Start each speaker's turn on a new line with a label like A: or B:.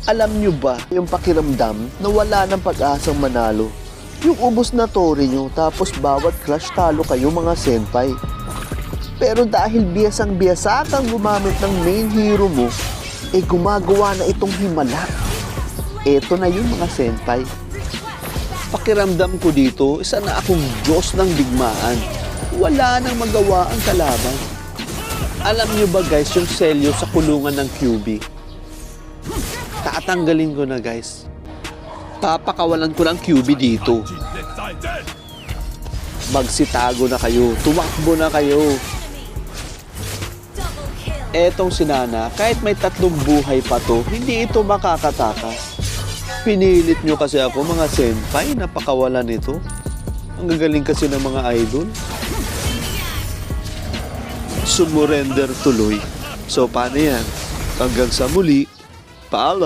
A: Alam nyo ba yung pakiramdam na wala ng pag-asang manalo? Yung ubos na tori nyo tapos bawat clash talo kayo mga senpai. Pero dahil biyasang-biyasa kang gumamit ng main hero mo, gumagawa na itong himala. Eto na yung mga senpai. Pakiramdam ko dito, isa na akong Diyos ng digmaan. Wala nang magawa ang kalaban. Alam nyo ba guys yung selyo sa kulungan ng QB? Tatanggalin ko na guys. Papakawalan ko ng QB dito. Magsitago na kayo. Tumakbo na kayo. Etong si Nana, kahit may 3 buhay pa to, hindi ito makakatakas. Pinilit nyo kasi ako mga senpai, napakawalan nito. Ang gagaling kasi ng mga idol. Sumurrender tuloy. So paano yan? Hanggang sa muli, paalam!